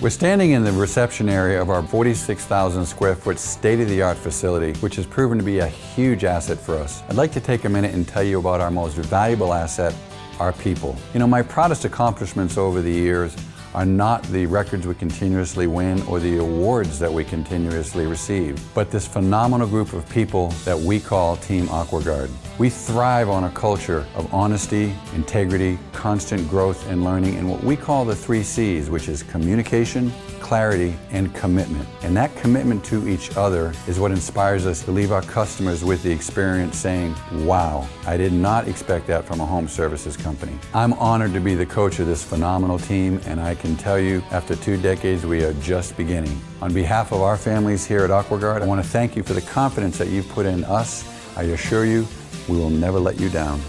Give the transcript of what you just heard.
We're standing in the reception area of our 46,000 square foot state-of-the-art facility, which has proven to be a huge asset for us. I'd like to take a minute and tell you about our most valuable asset, our people. You know, my proudest accomplishments over the years are not the records we continuously win or the awards that we continuously receive, but this phenomenal group of people that we call Team AquaGuard. We thrive on a culture of honesty, integrity, constant growth and learning, and what we call the 3 C's, which is communication, clarity, and commitment. And that commitment to each other is what inspires us to leave our customers with the experience saying, wow, I did not expect that from a home services company. I'm honored to be the coach of this phenomenal team, and I can tell you, after 2 decades, we are just beginning. On behalf of our families here at AquaGuard, I want to thank you for the confidence that you've put in us. I assure you, we will never let you down.